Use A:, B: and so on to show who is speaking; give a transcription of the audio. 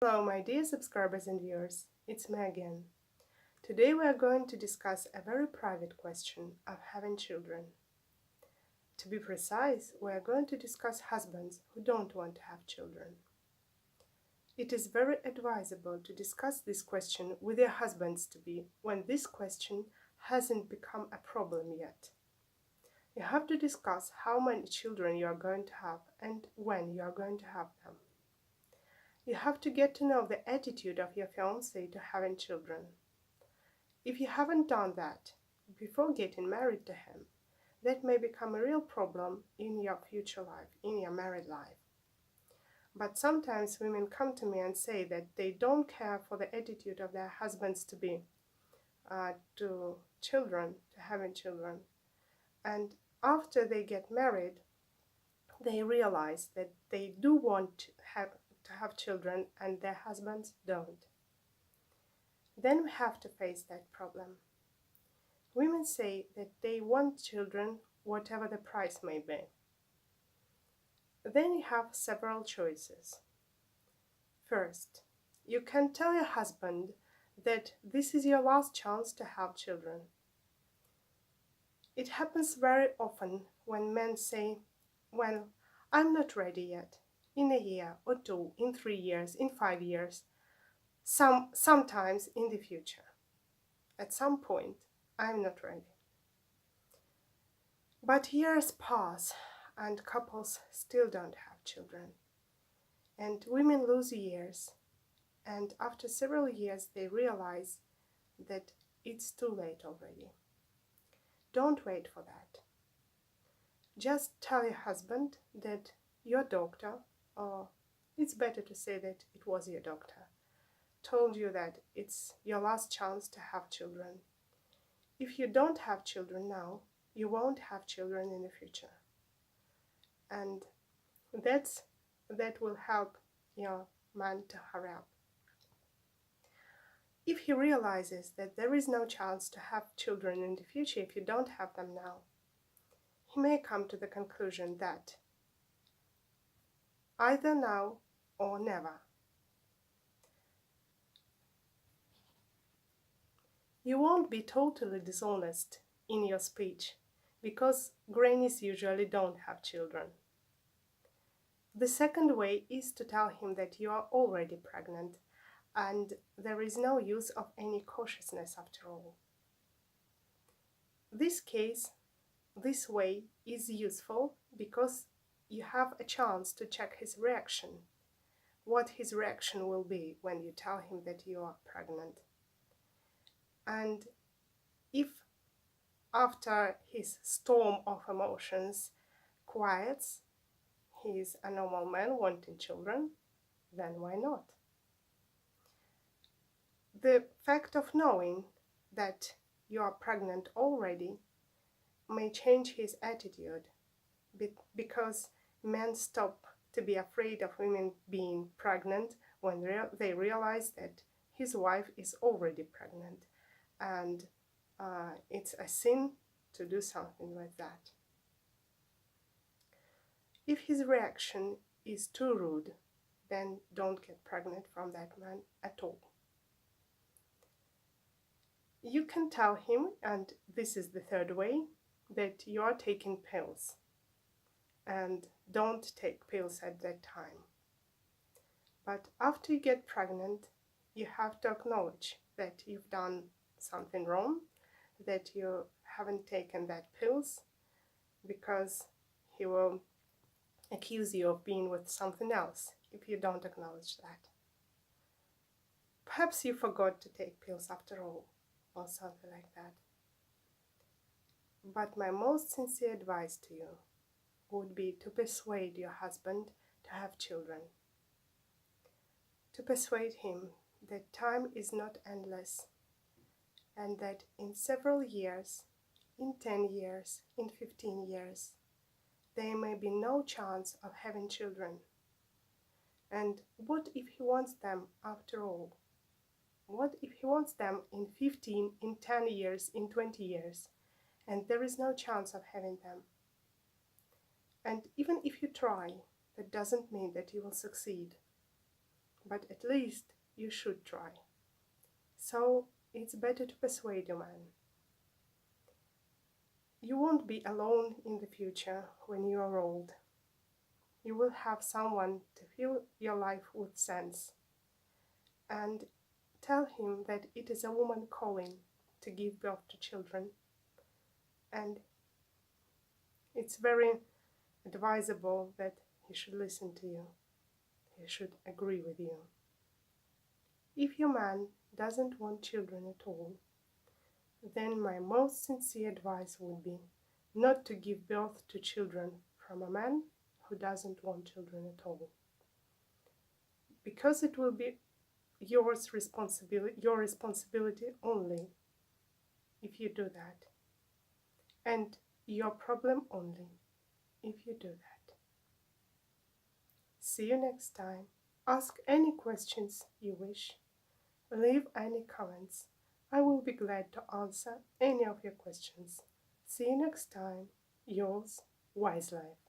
A: Hello, my dear subscribers and viewers, it's me again. Today we are going to discuss a very private question of having children. To be precise, we are going to discuss husbands who don't want to have children. It is very advisable to discuss this question with your husbands-to-be when this question hasn't become a problem yet. You have to discuss how many children you are going to have and when you are going to have them. You have to get to know the attitude of your fiancé to having children. If you haven't done that before getting married to him, that may become a real problem in your future life, in your married life. But sometimes women come to me and say that they don't care for the attitude of their husbands-to-be to children, to having children. And after they get married, they realize that they do want to have children and their husbands don't. Then we have to face that problem. Women say that they want children whatever the price may be. Then you have several choices. First, you can tell your husband that this is your last chance to have children. It happens very often when men say, well, I'm not ready yet. In a year or two, in 3 years, in 5 years, sometimes in the future. At some point, I'm not ready. But years pass and couples still don't have children. And women lose years, and after several years they realize that it's too late already. Don't wait for that. Just tell your husband that your doctor, or it's better to say that it was your doctor, told you that it's your last chance to have children. If you don't have children now, you won't have children in the future. And that will help your man to hurry up. If he realizes that there is no chance to have children in the future if you don't have them now, he may come to the conclusion that either now or never. You won't be totally dishonest in your speech because grannies usually don't have children. The second way is to tell him that you are already pregnant and there is no use of any cautiousness after all. This way is useful because you have a chance to check his reaction, what his reaction will be when you tell him that you are pregnant. And if after his storm of emotions quiets, he is a normal man wanting children, then why not? The fact of knowing that you are pregnant already may change his attitude because men stop to be afraid of women being pregnant when they realize that his wife is already pregnant, and it's a sin to do something like that. If his reaction is too rude, then don't get pregnant from that man at all. You can tell him, and this is the third way, that you are taking pills and don't take pills at that time. But after you get pregnant, you have to acknowledge that you've done something wrong, that you haven't taken that pills, because he will accuse you of being with something else if you don't acknowledge that. Perhaps you forgot to take pills after all, or something like that. But my most sincere advice to you would be to persuade your husband to have children. To persuade him that time is not endless and that in several years, in 10 years, in 15 years, there may be no chance of having children. And what if he wants them after all? What if he wants them in 15, in 10 years, in 20 years, and there is no chance of having them? And even if you try, that doesn't mean that you will succeed. but at least you should try. So it's better to persuade your man. You won't be alone in the future when you are old. You will have someone to fill your life with sense. And tell him that it is a woman calling to give birth to children. And it's very advisable that he should listen to you. He should agree with you. If your man doesn't want children at all, then my most sincere advice would be not to give birth to children from a man who doesn't want children at all. Because it will be your responsibility only if you do that. And your problem only if you do that. See you next time. Ask any questions you wish. Leave any comments. I will be glad to answer any of your questions. See you next time. Yours, Wise Life.